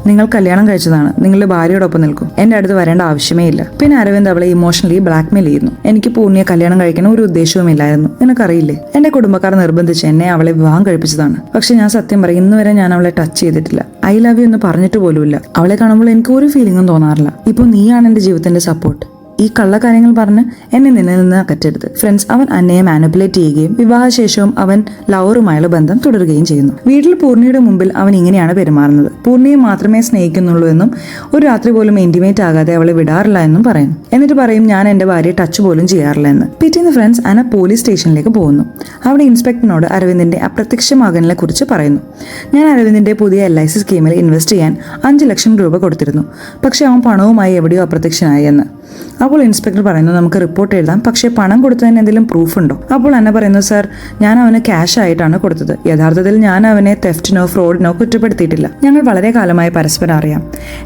നിങ്ങൾ കല്യാണം കഴിച്ചതാണ്, നിങ്ങളുടെ ഭാര്യയോടൊപ്പം നിൽക്കും, എൻ്റെ അടുത്ത് വരേണ്ട ആവശ്യമേ ഇല്ല. പിന്നെ അരവിന്ദ് അവളെ ഇമോഷണലി ബ്ലാക്ക്മെയിൽ ചെയ്യുന്നു. എനിക്ക് പൂർണ്ണിയെ കല്യാണം കഴിക്കാൻ ഒരു ഉദ്ദേശവും ഇല്ലായിരുന്നു, നിനക്കറിയില്ലേ? എൻ്റെ കുടുംബക്കാർ നിർബന്ധിച്ച് എന്നെ അവളെ വിവാഹം കഴിപ്പിച്ചതാണ്. പക്ഷെ ഞാൻ സത്യം പറയും, ഇന്ന് വരെ ഞാൻ അവളെ ടച്ച് ചെയ്തിട്ടില്ല. ഐ ലവ് യു എന്ന് പറഞ്ഞിട്ട് പോലുമില്ല. അവളെ കാണുമ്പോൾ എനിക്ക് ഒരു ഫീലിംഗും തോന്നാറില്ല. ഇപ്പോൾ നീയാണ് എൻ്റെ ജീവിതത്തിന്റെ സപ്പോർട്ട്. ഈ കള്ളക്കാര്യങ്ങൾ പറഞ്ഞ് എന്നെ നിന്ന് അകറ്റരുത്. ഫ്രണ്ട്സ്, അവൻ അന്നയെ മാനിപ്പുലേറ്റ് ചെയ്യുകയും വിവാഹശേഷവും അവൻ ലവറുമായുള്ള ബന്ധം തുടരുകയും ചെയ്യുന്നു. വീട്ടിൽ പൂർണ്ണിയുടെ മുമ്പിൽ അവൻ ഇങ്ങനെയാണ് പെരുമാറുന്നത്. പൂർണ്ണിയെ മാത്രമേ സ്നേഹിക്കുന്നുള്ളൂ എന്നും ഒരു രാത്രി പോലും ഇന്റിമേറ്റ് ആകാതെ അവളെ വിടാറില്ല എന്നും പറയുന്നു. എന്നിട്ട് പറയും, ഞാൻ എൻ്റെ ഭാര്യയെ ടച്ച് പോലും ചെയ്യാറില്ല എന്ന്. പിറ്റേന്ന് ഫ്രണ്ട്സ് അന പോലീസ് സ്റ്റേഷനിലേക്ക് പോകുന്നു. അവിടെ ഇൻസ്പെക്ടറിനോട് അരവിന്ദിന്റെ അപ്രത്യക്ഷ മകനെ കുറിച്ച് പറയുന്നു. ഞാൻ അരവിന്ദിന്റെ പുതിയ LIC സ്കീമിൽ ഇൻവെസ്റ്റ് ചെയ്യാൻ 5 ലക്ഷം രൂപ കൊടുത്തിരുന്നു, പക്ഷെ അവൻ പണവുമായി എവിടെയോ അപ്രത്യക്ഷനായി എന്ന്. അപ്പോൾ ഇൻസ്പെക്ടർ പറയുന്നു, നമുക്ക് റിപ്പോർട്ട് എഴുതാം, പക്ഷേ പണം കൊടുത്തതിന് എന്തെങ്കിലും പ്രൂഫ് ഉണ്ടോ? അപ്പോൾ അന്ന പറയുന്നു, സർ, ഞാൻ അവന് ക്യാഷ് ആയിട്ടാണ് കൊടുത്തത്. യഥാർത്ഥത്തിൽ ഞാൻ അവനെ തെഫ്റ്റിനോ ഫ്രോഡിനോ കുറ്റപ്പെടുത്തിയിട്ടില്ല. ഞങ്ങൾ വളരെ കാലമായി പരസ്പരം അറിയാം.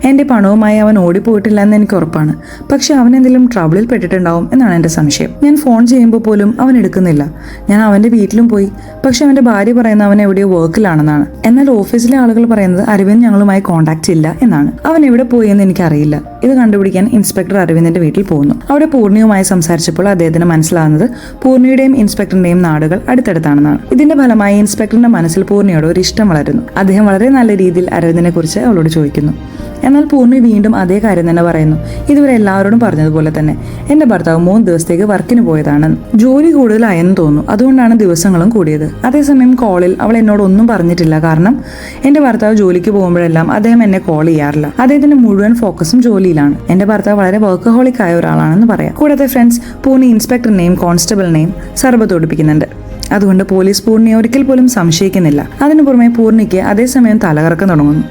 എൻ്റെ പണവുമായി അവൻ ഓടിപ്പോയിട്ടില്ല എന്ന് എനിക്ക് ഉറപ്പാണ്. പക്ഷെ അവൻ എന്തെങ്കിലും ട്രബിളിൽ പെട്ടിട്ടുണ്ടാവും എന്നാണ് എൻ്റെ സംശയം. ഞാൻ ഫോൺ ചെയ്യുമ്പോൾ പോലും അവൻ എടുക്കുന്നില്ല. ഞാൻ അവൻ്റെ വീട്ടിലും പോയി, പക്ഷെ അവൻ്റെ ഭാര്യ പറയുന്നത് അവൻ എവിടെയോ വർക്കിലാണെന്നാണ്. എന്നാൽ ഓഫീസിലെ ആളുകൾ പറയുന്നത് അരവിന്ദ് ഞങ്ങളുമായി കോൺടാക്റ്റ് ഇല്ല എന്നാണ്. അവൻ എവിടെ പോയി എന്ന് എനിക്കറിയില്ല. ഇത് കണ്ടുപിടിക്കാൻ ഇൻസ്പെക്ടർ അരവിന്ദിന്റെ വീട്ടിൽ പോകുന്നു. അവിടെ പൂർണ്ണിയുമായി സംസാരിച്ചപ്പോൾ അദ്ദേഹത്തിന് മനസ്സിലാകുന്നത് പൂർണ്ണിയുടെയും ഇൻസ്പെക്ടറിന്റെയും നാടുകൾ അടുത്തടുത്താണെന്നാണ്. ഇതിന്റെ ഫലമായി ഇൻസ്പെക്ടറിന്റെ മനസ്സിൽ പൂർണ്ണിയോട് ഒരു ഇഷ്ടം വളരുന്നു. അദ്ദേഹം വളരെ നല്ല രീതിയിൽ അരവിന്ദിനെ കുറിച്ച് അവളോട് ചോദിക്കുന്നു. എന്നാൽ പൂർണ്ണി വീണ്ടും അതേ കാര്യം തന്നെ പറയുന്നു. ഇതുവരെ എല്ലാവരോടും പറഞ്ഞതുപോലെ തന്നെ എന്റെ ഭർത്താവ് 3 ദിവസത്തേക്ക് വർക്കിന് പോയതാണെന്ന്. ജോലി കൂടുതലായെന്ന് തോന്നുന്നു, അതുകൊണ്ടാണ് ദിവസങ്ങളും കൂടിയത്. അതേസമയം കോളിൽ അവൾ എന്നോട് ഒന്നും പറഞ്ഞിട്ടില്ല. കാരണം എന്റെ ഭർത്താവ് ജോലിക്ക് പോകുമ്പോഴെല്ലാം അദ്ദേഹം എന്നെ കോൾ ചെയ്യാറില്ല. അദ്ദേഹത്തിന്റെ മുഴുവൻ ഫോക്കസും ജോലിയിലാണ്. എന്റെ ഭർത്താവ് വളരെ വർക്കഹോളിക് ആയ ഒരാളാണെന്ന് പറയാം. കൂടാതെ ഫ്രണ്ട്സ്, പൂർണ്ണി ഇൻസ്പെക്ടറിനെയും കോൺസ്റ്റബിളിനെയും സർബത്ത് ഒടിപ്പിക്കുന്നുണ്ട്. അതുകൊണ്ട് പോലീസ് പൂർണ്ണിയെ ഒരിക്കൽ പോലും സംശയിക്കുന്നില്ല. അതിനു പുറമെ പൂർണ്ണിക്ക് അതേസമയം തലകറക്കം തുടങ്ങുന്നു.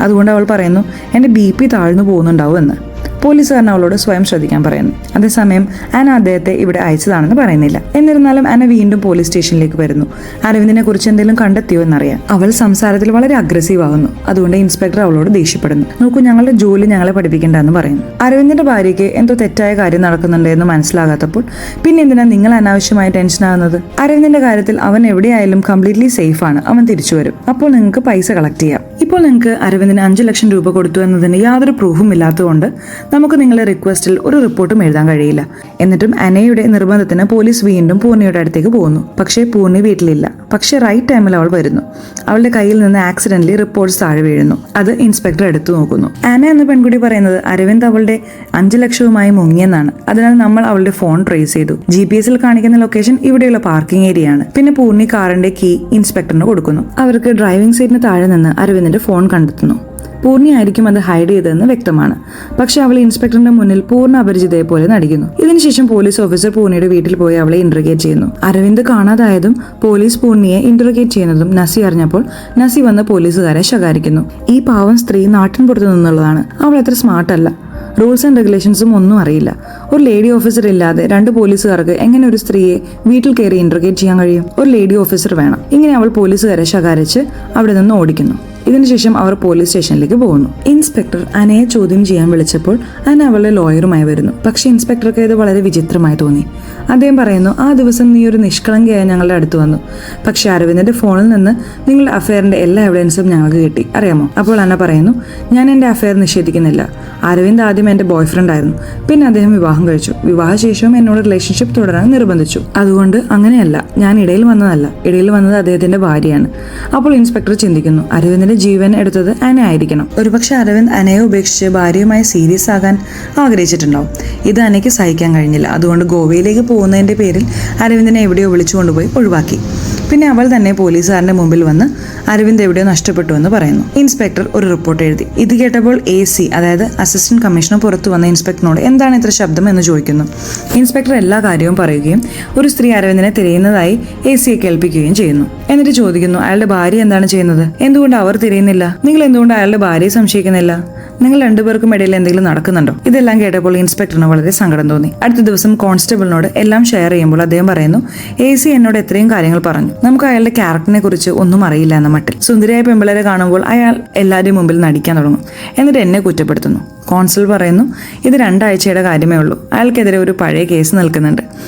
അതുകൊണ്ട് അവൾ പറയുന്നു എന്റെ BP താഴ്ന്നു പോകുന്നുണ്ടാവും എന്ന്. പോലീസുകാരൻ അവളോട് സ്വയം ശ്രദ്ധിക്കാൻ പറയുന്നു. അതേസമയം ആന അദ്ദേഹത്തെ ഇവിടെ അയച്ചതാണെന്ന് പറയുന്നില്ല. എന്നിരുന്നാലും ആന വീണ്ടും പോലീസ് സ്റ്റേഷനിലേക്ക് വരുന്നു. അരവിന്ദിനെ കുറിച്ച് എന്തെങ്കിലും കണ്ടെത്തിയോ എന്നറിയാൻ. അവൾ സംസാരത്തിൽ വളരെ അഗ്രസീവ് ആവുന്നു. അതുകൊണ്ട് ഇൻസ്പെക്ടർ അവളോട് ദേഷ്യപ്പെടുന്നു. നോക്കൂ, ഞങ്ങളുടെ ജോലി ഞങ്ങളെ പഠിപ്പിക്കേണ്ടെന്ന് പറയുന്നു. അരവിന്ദിന്റെ ഭാര്യയ്ക്ക് എന്തോ തെറ്റായ കാര്യം നടക്കുന്നുണ്ട് എന്ന് മനസ്സിലാകാത്തപ്പോൾ പിന്നെ എന്തിനാ നിങ്ങൾ അനാവശ്യമായി ടെൻഷൻ ആകുന്നത്? അരവിന്ദിന്റെ കാര്യത്തിൽ അവൻ എവിടെയായാലും കംപ്ലീറ്റ്ലി സേഫ് ആണ്. അവൻ തിരിച്ചു വരും. അപ്പോൾ നിങ്ങൾക്ക് പൈസ കളക്ട് ചെയ്യാം. ഇപ്പോൾ നിങ്ങൾക്ക് അരവിന്ദിന് 5 ലക്ഷം രൂപ കൊടുത്തു എന്നതിന് യാതൊരു പ്രൂഫും ഇല്ലാത്തതുകൊണ്ട് നമുക്ക് നിങ്ങളുടെ റിക്വസ്റ്റിൽ ഒരു റിപ്പോർട്ടും എഴുതാൻ കഴിയില്ല. എന്നിട്ടും അനയുടെ നിർബന്ധത്തിന് പോലീസ് വീണ്ടും പൂർണ്ണിയുടെ അടുത്തേക്ക് പോകുന്നു. പക്ഷേ പൂർണ്ണി വീട്ടിലില്ല. പക്ഷേ റൈറ്റ് ടൈമിൽ അവൾ വരുന്നു. അവളുടെ കയ്യിൽ നിന്ന് ആക്സിഡന്റലി റിപ്പോർട്ട്സ് താഴെ വീഴുന്നു. അത് ഇൻസ്പെക്ടർ എടുത്തു നോക്കുന്നു. ആന എന്ന പെൺകുട്ടി പറയുന്നത് അരവിന്ദ് അവളുടെ 5 ലക്ഷവുമായി മുങ്ങിയെന്നാണ്. അതിനാൽ നമ്മൾ അവളുടെ ഫോൺ ട്രേസ് ചെയ്തു. GPS-ൽ കാണിക്കുന്ന ലൊക്കേഷൻ ഇവിടെയുള്ള പാർക്കിംഗ് ഏരിയ ആണ്. പിന്നെ പൂർണ്ണി കാറിന്റെ കീ ഇൻസ്പെക്ടറിന് കൊടുക്കുന്നു. അവർക്ക് ഡ്രൈവിംഗ് സീറ്റിന് താഴെ നിന്ന് അരവിന്ദിന്റെ ഫോൺ കണ്ടെത്തുന്നു. പൂർണ്ണിയായിരിക്കും അത് ഹൈഡ് ചെയ്തതെന്ന് വ്യക്തമാണ്. പക്ഷെ അവൾ ഇൻസ്പെക്ടറിന്റെ മുന്നിൽ പൂർണ്ണ അപരിചിതയെ പോലെ നടിക്കുന്നു. ഇതിനുശേഷം പോലീസ് ഓഫീസർ പൂർണ്ണിയുടെ വീട്ടിൽ പോയി അവളെ ഇന്റർഗേറ്റ് ചെയ്യുന്നു. അരവിന്ദ് കാണാതായതും പോലീസ് പൂർണ്ണിയെ ഇന്റർഗേറ്റ് ചെയ്യുന്നതും നസി അറിഞ്ഞപ്പോൾ നസി വന്ന് പോലീസുകാരെ ശകാരിക്കുന്നു. ഈ പാവം സ്ത്രീ നാട്ടിൻ പുറത്തു നിന്നുള്ളതാണ്. അവൾ അത്ര സ്മാർട്ട് അല്ല. റൂൾസ് ആൻഡ് റെഗുലേഷൻസും ഒന്നും അറിയില്ല. ഒരു ലേഡി ഓഫീസർ ഇല്ലാതെ 2 പോലീസുകാർക്ക് എങ്ങനെ ഒരു സ്ത്രീയെ വീട്ടിൽ കയറി ഇന്റർഗേറ്റ് ചെയ്യാൻ കഴിയും? ഒരു ലേഡി ഓഫീസർ വേണം. ഇങ്ങനെ അവൾ പോലീസുകാരെ ശകാരിച്ച് അവിടെ നിന്ന് ഓടിക്കുന്നു. ഇതിനുശേഷം അവർ പോലീസ് സ്റ്റേഷനിലേക്ക് പോകുന്നു. ഇൻസ്പെക്ടർ അനയെ ചോദ്യം ചെയ്യാൻ വിളിച്ചപ്പോൾ അന അവളുടെ ലോയറുമായി വരുന്നു. പക്ഷെ ഇൻസ്പെക്ടർക്ക് ഇത് വളരെ വിചിത്രമായി തോന്നി. അദ്ദേഹം പറയുന്നു, ആ ദിവസം നീ ഒരു നിഷ്കളങ്കയായി ഞങ്ങളുടെ അടുത്ത് വന്നു. പക്ഷെ അരവിന്ദിന്റെ ഫോണിൽ നിന്ന് നിങ്ങളുടെ അഫയറിന്റെ എല്ലാ എവിഡൻസും ഞങ്ങൾക്ക് കിട്ടി, അറിയാമോ? അപ്പോൾ അന പറയുന്നു, ഞാൻ എന്റെ അഫയർ നിഷേധിക്കുന്നില്ല. അരവിന്ദ് ആദ്യം എന്റെ ബോയ്ഫ്രണ്ട് ആയിരുന്നു. പിന്നെ അദ്ദേഹം വിവാഹം കഴിച്ചു. വിവാഹശേഷവും എന്നോട് റിലേഷൻഷിപ്പ് തുടരാൻ നിർബന്ധിച്ചു. അതുകൊണ്ട് അങ്ങനെയല്ല, ഞാൻ ഇടയിൽ വന്നതല്ല. ഇടയിൽ വന്നത് അദ്ദേഹത്തിന്റെ ഭാര്യയാണ്. അപ്പോൾ ഇൻസ്പെക്ടർ ചിന്തിക്കുന്നു, അരവിന്ദിന്റെ ജീവൻ എടുത്തത് അന ആയിരിക്കണം. ഒരുപക്ഷെ അരവിന്ദ് അനയെ ഉപേക്ഷിച്ച് ഭാര്യയുമായി സീരിയസ് ആകാൻ ആഗ്രഹിച്ചിട്ടുണ്ടാവും. ഇത് അനയ്ക്ക് സഹിക്കാൻ കഴിഞ്ഞില്ല. അതുകൊണ്ട് ഗോവയിലേക്ക് പോകുന്നതിന്റെ പേരിൽ അരവിന്ദിനെ എവിടെയോ വിളിച്ചുകൊണ്ടുപോയി ഒഴിവാക്കി. പിന്നെ അവൾ തന്നെ പോലീസുകാരന്റെ മുമ്പിൽ വന്ന് അരവിന്ദ് എവിടെയോ നഷ്ടപ്പെട്ടു എന്ന് പറയുന്നു. ഇൻസ്പെക്ടർ ഒരു റിപ്പോർട്ട് എഴുതി. ഇത് കേട്ടപ്പോൾ AC, അതായത് അസിസ്റ്റന്റ് കമ്മീഷണർ പുറത്തു വന്ന ഇൻസ്പെക്ടറിനോട് എന്താണ് ഇത്ര ശബ്ദം എന്ന് ചോദിക്കുന്നു. ഇൻസ്പെക്ടർ എല്ലാ കാര്യവും പറയുകയും ഒരു സ്ത്രീ അരവിന്ദിനെ തിരയുന്നതായി AC-യെ കേൾപ്പിക്കുകയും ചെയ്യുന്നു. എന്നിട്ട് ചോദിക്കുന്നു, അയാളുടെ ഭാര്യ എന്താണ് ചെയ്യുന്നത്? എന്തുകൊണ്ട് അവർ തിരയുന്നില്ല? നിങ്ങൾ എന്തുകൊണ്ട് അയാളുടെ ഭാര്യയെ സംശയിക്കുന്നില്ല? നിങ്ങൾ 2 പേർക്കും ഇടയിൽ എന്തെങ്കിലും നടക്കുന്നുണ്ടോ? ഇതെല്ലാം കേട്ടപ്പോൾ ഇൻസ്പെക്ടറിന് വളരെ സങ്കടം തോന്നി. അടുത്ത ദിവസം കോൺസ്റ്റബിളിനോട് എല്ലാം ഷെയർ ചെയ്യുമ്പോൾ അദ്ദേഹം പറയുന്നു, AC എന്നോട് എത്രയും കാര്യങ്ങൾ പറഞ്ഞു. നമുക്ക് അയാളുടെ ക്യാരക്ടറിനെ കുറിച്ച് ഒന്നും അറിയില്ല എന്ന മട്ടിൽ. സുന്ദരിയായ പെമ്പിളരെ കാണുമ്പോൾ അയാൾ എല്ലാവരുടെയും മുമ്പിൽ നടിക്കാൻ തുടങ്ങും. എന്നിട്ട് എന്നെ കുറ്റപ്പെടുത്തുന്നു. കോൺസ്റ്റബിൾ പറയുന്നു, ഇത് 2 ആഴ്ചയുടെ കാര്യമേ ഉള്ളൂ. അയാൾക്കെതിരെ ഒരു പഴയ കേസ് നിൽക്കുന്നുണ്ട്.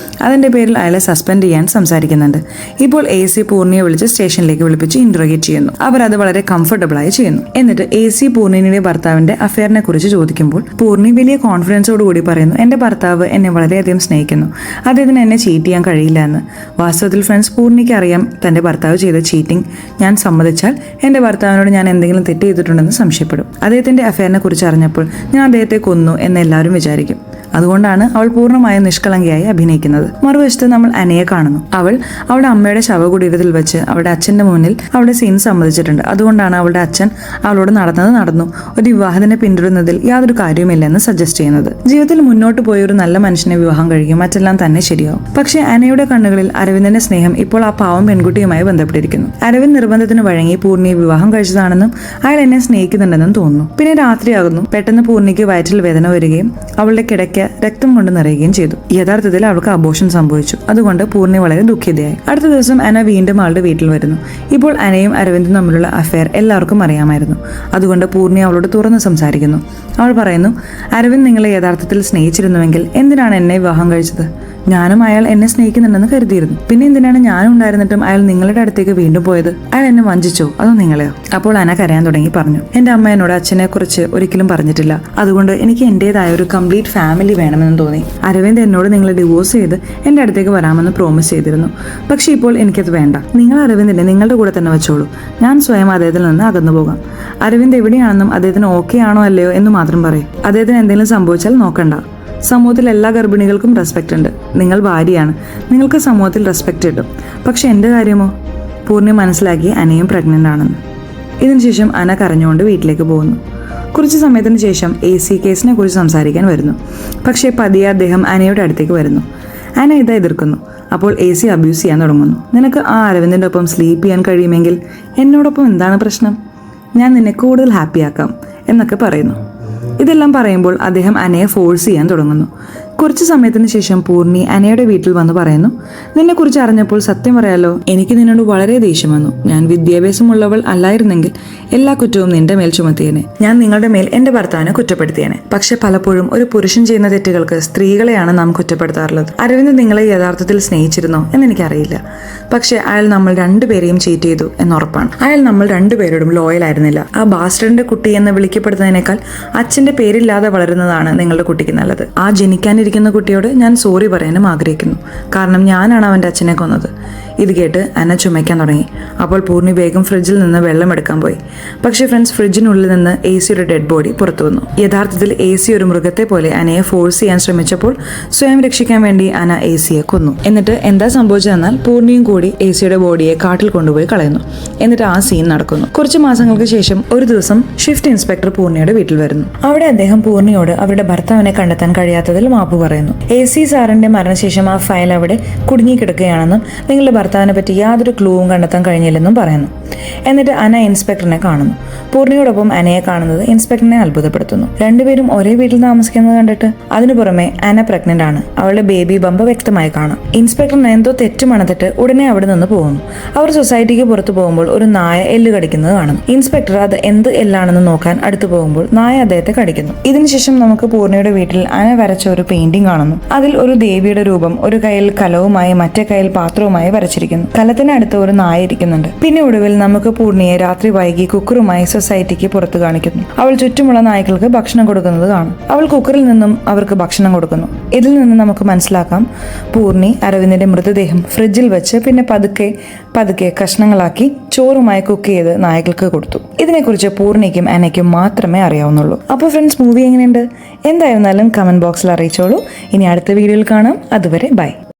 അതിന്റെ പേരിൽ അയാളെ സസ്പെൻഡ് ചെയ്യാൻ സംസാരിക്കുന്നുണ്ട്. ഇപ്പോൾ AC പൂർണ്ണിയെ വിളിച്ച് സ്റ്റേഷനിലേക്ക് വിളിപ്പിച്ച് ഇന്റർഗേറ്റ് ചെയ്യുന്നു. അവർ അത് വളരെ കംഫർട്ടബിളായി ചെയ്യുന്നു. എന്നിട്ട് AC പൂർണ്ണിയുടെ ഭർത്താവിന്റെ അഫയറിനെ കുറിച്ച് ചോദിക്കുമ്പോൾ പൂർണ്ണി വലിയ കോൺഫിഡൻസോട് കൂടി പറയുന്നു, എന്റെ ഭർത്താവ് എന്നെ വളരെയധികം സ്നേഹിക്കുന്നു. അദ്ദേഹത്തിന് എന്നെ ചീറ്റ് ചെയ്യാൻ കഴിയില്ല എന്ന്. വാസ്തവത്തിൽ ഫ്രണ്ട്സ്, പൂർണ്ണിക്ക് അറിയാം തന്റെ ഭർത്താവ് ചെയ്ത ചീറ്റിംഗ് ഞാൻ സമ്മതിച്ചാൽ എന്റെ ഭർത്താവിനോട് ഞാൻ എന്തെങ്കിലും തെറ്റ് ചെയ്തിട്ടുണ്ടെന്ന് സംശയപ്പെടും. അദ്ദേഹത്തിന്റെ അഫയറിനെ കുറിച്ച് അറിഞ്ഞപ്പോൾ ഞാൻ അദ്ദേഹത്തെ കൊന്നു എന്ന് എല്ലാവരും വിചാരിക്കും. അതുകൊണ്ടാണ് അവൾ പൂർണ്ണമായും നിഷ്കളങ്കയായി അഭിനയിക്കുന്നത്. മറുവശത്ത് നമ്മൾ അനയെ കാണുന്നു. അവൾ അവളുടെ അമ്മയുടെ ശവകുടീരത്തിൽ വെച്ച് അവളുടെ അച്ഛന്റെ മുന്നിൽ അവളുടെ സീൻ സമ്മതിച്ചിട്ടുണ്ട്. അതുകൊണ്ടാണ് അവളുടെ അച്ഛൻ അവളോട് നടന്നു ഒരു വിവാഹത്തിനെ പിന്തുടരുന്നതിൽ യാതൊരു കാര്യവുമില്ലെന്ന് സജസ്റ്റ് ചെയ്യുന്നത്. ജീവിതത്തിൽ മുന്നോട്ട് പോയ ഒരു നല്ല മനുഷ്യനെ വിവാഹം കഴിക്കും, മറ്റെല്ലാം തന്നെ ശരിയാവും. പക്ഷേ അനയുടെ കണ്ണുകളിൽ അരവിന്ദന്റെ സ്നേഹം ഇപ്പോൾ ആ പാവം പെൺകുട്ടിയുമായി ബന്ധപ്പെട്ടിരിക്കുന്നു. അരവിന്ദ് നിർബന്ധത്തിന് വഴങ്ങി പൂർണ്ണിയെ വിവാഹം കഴിച്ചതാണെന്നും അയാൾ എന്നെ സ്നേഹിക്കുന്നുണ്ടെന്നും തോന്നുന്നു. പിന്നെ രാത്രിയാകുന്നു. പെട്ടെന്ന് പൂർണ്ണിക്ക് വയറ്റിൽ വേദന വരികയും അവളുടെ കിടക്ക രക്തം കൊണ്ട് നിറയുകയും ചെയ്തു. യഥാർത്ഥത്തിൽ അവൾക്ക് അബോർഷൻ സംഭവിച്ചു. അതുകൊണ്ട് പൂർണ്ണി വളരെ ദുഃഖിതയായി. അടുത്ത ദിവസം അന വീണ്ടും അവളുടെ വീട്ടിൽ വരുന്നു. ഇപ്പോൾ അനയും അരവിന്ദും തമ്മിലുള്ള അഫയർ എല്ലാവർക്കും അറിയാമായിരുന്നു. അതുകൊണ്ട് പൂർണ്ണി അവളോട് തുറന്ന് സംസാരിക്കുന്നു. അവൾ പറയുന്നു, അരവിന്ദ് നിങ്ങളെ യഥാർത്ഥത്തിൽ സ്നേഹിച്ചിരുന്നുവെങ്കിൽ എന്തിനാണ് എന്നെ വിവാഹം കഴിച്ചത്? ഞാനും അയാൾ എന്നെ സ്നേഹിക്കുന്നുണ്ടെന്ന് കരുതിയിരുന്നു. പിന്നെ എന്തിനാണ് ഞാനും ഉണ്ടായിരുന്നിട്ടും അയാൾ നിങ്ങളുടെ അടുത്തേക്ക് വീണ്ടും പോയത്? അയാൾ എന്നെ വഞ്ചിച്ചോ അതോ നിങ്ങളെയോ? അപ്പോൾ അന കരയാൻ തുടങ്ങി പറഞ്ഞു, എന്റെ അമ്മ എന്നോട് അച്ഛനെ കുറിച്ച് ഒരിക്കലും പറഞ്ഞിട്ടില്ല. അതുകൊണ്ട് എനിക്ക് എന്റേതായ ഒരു കംപ്ലീറ്റ് ഫാമിലി വേണമെന്ന് തോന്നി. അരവിന്ദ് എന്നോട് നിങ്ങളെ ഡിവോഴ്സ് ചെയ്ത് എന്റെ അടുത്തേക്ക് വരാമെന്ന് പ്രോമിസ് ചെയ്തിരുന്നു. പക്ഷെ ഇപ്പോൾ എനിക്കത് വേണ്ട. നിങ്ങൾ അരവിന്ദിനെ നിങ്ങളുടെ കൂടെ തന്നെ വെച്ചോളൂ. ഞാൻ സ്വയം അദ്ദേഹത്തിൽ നിന്ന് അകന്നു പോകാം. അരവിന്ദ് എവിടെയാണെന്നും അദ്ദേഹത്തിന് ഓക്കെ ആണോ അല്ലയോ എന്ന് മാത്രം പറയും. അദ്ദേഹത്തിന് എന്തെങ്കിലും സംഭവിച്ചാൽ നോക്കണ്ട. സമൂഹത്തിൽ എല്ലാ ഗർഭിണികൾക്കും റെസ്പെക്റ്റ് ഉണ്ട്. നിങ്ങൾ ഭാര്യയാണ്, നിങ്ങൾക്ക് സമൂഹത്തിൽ റെസ്പെക്റ്റ് കിട്ടും. പക്ഷെ എൻ്റെ കാര്യമോ? പൂർണ്ണി മനസ്സിലാക്കി അനയും പ്രഗ്നൻ്റ് ആണെന്ന്. ഇതിനുശേഷം അന കരഞ്ഞുകൊണ്ട് വീട്ടിലേക്ക് പോകുന്നു. കുറച്ച് സമയത്തിന് ശേഷം AC കേസിനെ കുറിച്ച് സംസാരിക്കാൻ വരുന്നു. പക്ഷേ പതിയെ അദ്ദേഹം അനയുടെ അടുത്തേക്ക് വരുന്നു. അന ഇതാ എതിർക്കുന്നു. അപ്പോൾ AC അബ്യൂസ് ചെയ്യാൻ തുടങ്ങുന്നു. നിനക്ക് ആ അരവിന്ദിൻ്റെ ഒപ്പം സ്ലീപ്പ് ചെയ്യാൻ കഴിയുമെങ്കിൽ എന്നോടൊപ്പം എന്താണ് പ്രശ്നം? ഞാൻ നിന്നെ കൂടുതൽ ഹാപ്പിയാക്കാം എന്നൊക്കെ പറയുന്നു. ഇതെല്ലാം പറയുമ്പോൾ അദ്ദേഹം അനയെ ഫോഴ്സ് ചെയ്യാൻ തുടങ്ങുന്നു. കുറച്ച് സമയത്തിന് ശേഷം പൂർണ്ണി അനയുടെ വീട്ടിൽ വന്ന് പറയുന്നു, നിന്നെക്കുറിച്ച് അറിഞ്ഞപ്പോൾ സത്യം പറയാലോ എനിക്ക് നിന്നോട് വളരെ ദേഷ്യം വന്നു. ഞാൻ വിദ്യാഭ്യാസമുള്ളവൾ അല്ലായിരുന്നെങ്കിൽ എല്ലാ കുറ്റവും നിന്റെ മേൽ ചുമത്തിയേനെ. ഞാൻ നിങ്ങളുടെ മേൽ എന്റെ ഭർത്താവിനെ കുറ്റപ്പെടുത്തിയേനെ. പക്ഷെ പലപ്പോഴും ഒരു പുരുഷൻ ചെയ്യുന്ന തെറ്റുകൾക്ക് സ്ത്രീകളെയാണ് നാം കുറ്റപ്പെടുത്താറുള്ളത്. അരവിന്ദ് നിങ്ങളെ യഥാർത്ഥത്തിൽ സ്നേഹിച്ചിരുന്നോ എന്നെനിക്കറിയില്ല. പക്ഷെ അയാൾ നമ്മൾ രണ്ടുപേരെയും ചീറ്റ് ചെയ്തു എന്നുറപ്പാണ്. അയാൾ നമ്മൾ രണ്ടുപേരോടും ലോയൽ ആയിരുന്നില്ല. ആ ബാസ്റ്ററിന്റെ കുട്ടി എന്ന് വിളിക്കപ്പെടുന്നതിനേക്കാൾ അച്ഛന്റെ പേരില്ലാതെ വളരുന്നതാണ് നിങ്ങളുടെ കുട്ടിക്ക് നല്ലത്. ആ ജനിക്കാനിരിക്കുന്ന കുട്ടിയോട് ഞാൻ സോറി പറയാനും ആഗ്രഹിക്കുന്നു. കാരണം ഞാനാണ് അവൻ്റെ അച്ഛനെ കൊന്നത്. ഇത് കേട്ട് അന ചുമയ്ക്കാൻ തുടങ്ങി. അപ്പോൾ പൂർണ്ണി വേഗം ഫ്രിഡ്ജിൽ നിന്ന് വെള്ളം എടുക്കാൻ പോയി. പക്ഷേ ഫ്രണ്ട്സ്, ഫ്രിഡ്ജിനുള്ളിൽ നിന്ന് ACയുടെ ഡെഡ് ബോഡി പുറത്തു വന്നു. യഥാർത്ഥത്തിൽ AC ഒരു മൃഗത്തെ പോലെ അനയെ ഫോഴ്സ് ചെയ്യാൻ ശ്രമിച്ചപ്പോൾ സ്വയം രക്ഷിക്കാൻ വേണ്ടി അന ACയെ കൊന്നു. എന്നിട്ട് എന്താ സംഭവിച്ചതെന്നാൽ പൂർണ്ണിയും കൂടി ACയുടെ ബോഡിയെ കാട്ടിൽ കൊണ്ടുപോയി കളയുന്നു. എന്നിട്ട് ആ സീൻ നടക്കുന്നു. കുറച്ച് മാസങ്ങൾക്ക് ശേഷം ഒരു ദിവസം ഷിഫ്റ്റ് ഇൻസ്പെക്ടർ പൂർണ്ണിയുടെ വീട്ടിൽ വരുന്നു. അവിടെ അദ്ദേഹം പൂർണ്ണിയോട് അവരുടെ ഭർത്താവിനെ കണ്ടെത്താൻ കഴിയാത്തതിൽ മാപ്പ് പറയുന്നു. AC സാറിന്റെ മരണശേഷം ആ ഫയൽ അവിടെ കുടുങ്ങിക്കിടക്കുകയാണെന്നും നിങ്ങളുടെ ഭർത്താവിനെ പറ്റി യാതൊരു ക്ലൂവും കണ്ടെത്താൻ കഴിഞ്ഞില്ലെന്നും പറയുന്നു. എന്നിട്ട് അന ഇൻസ്പെക്ടറിനെ കാണുന്നു. പൂർണ്ണിയോടൊപ്പം അനയെ കാണുന്നത് ഇൻസ്പെക്ടറിനെ അത്ഭുതപ്പെടുത്തുന്നു. രണ്ടുപേരും ഒരേ വീട്ടിൽ താമസിക്കുന്നത് കണ്ടിട്ട്. അതിനു പുറമെ അന പ്രഗ്നന്റ് ആണ്. അവളുടെ ബേബി ബമ്പ വ്യക്തമായി കാണാം. ഇൻസ്പെക്ടറിന് എന്തോ തെറ്റ് മണത്തിട്ട് ഉടനെ അവിടെ നിന്ന് പോകുന്നു. അവർ സൊസൈറ്റിക്ക് പുറത്തു പോകുമ്പോൾ ഒരു നായ എല്ല് കടിക്കുന്നത് കാണുന്നു. ഇൻസ്പെക്ടർ അത് എന്ത് എല്ലാണെന്ന് നോക്കാൻ അടുത്തു പോകുമ്പോൾ നായ അദ്ദേഹത്തെ കടിക്കുന്നു. ഇതിനുശേഷം നമുക്ക് പൂർണ്ണിയുടെ വീട്ടിൽ അന വരച്ച ഒരു പെയിന്റിംഗ് കാണുന്നു. അതിൽ ഒരു ദേവിയുടെ രൂപം ഒരു കയ്യിൽ കലവുമായി മറ്റേ കയ്യിൽ പാത്രവുമായി വരച്ചിരിക്കുന്നു. കലത്തിനടുത്ത് ഒരു നായ ഇരിക്കുന്നുണ്ട്. പിന്നെ ഒടുവിൽ നമുക്ക് പൂർണ്ണിയെ രാത്രി വൈകി കുക്കറുമായി സൊസൈറ്റിക്ക് പുറത്ത് കാണിക്കുന്നു. അവൾ ചുറ്റുമുള്ള നായ്ക്കൾക്ക് ഭക്ഷണം കൊടുക്കുന്നത് കാണും. അവൾ കുക്കറിൽ നിന്നും അവർക്ക് ഭക്ഷണം കൊടുക്കുന്നു. ഇതിൽ നിന്ന് നമുക്ക് മനസ്സിലാക്കാം പൂർണ്ണി അരവിന്ദിന്റെ മൃതദേഹം ഫ്രിഡ്ജിൽ വെച്ച് പിന്നെ പതുക്കെ കഷ്ണങ്ങളാക്കി ചോറുമായി കുക്ക് ചെയ്ത് നായ്ക്കൾക്ക് കൊടുത്തു. ഇതിനെക്കുറിച്ച് പൂർണ്ണിക്കും അനയ്ക്കും മാത്രമേ അറിയാവുന്നുള്ളൂ. അപ്പോൾ ഫ്രണ്ട്സ്, മൂവി എങ്ങനെയുണ്ട്? എന്തായിരുന്നാലും കമന്റ് ബോക്സിൽ അറിയിച്ചോളൂ. ഇനി അടുത്ത വീഡിയോയിൽ കാണാം. അതുവരെ ബൈ.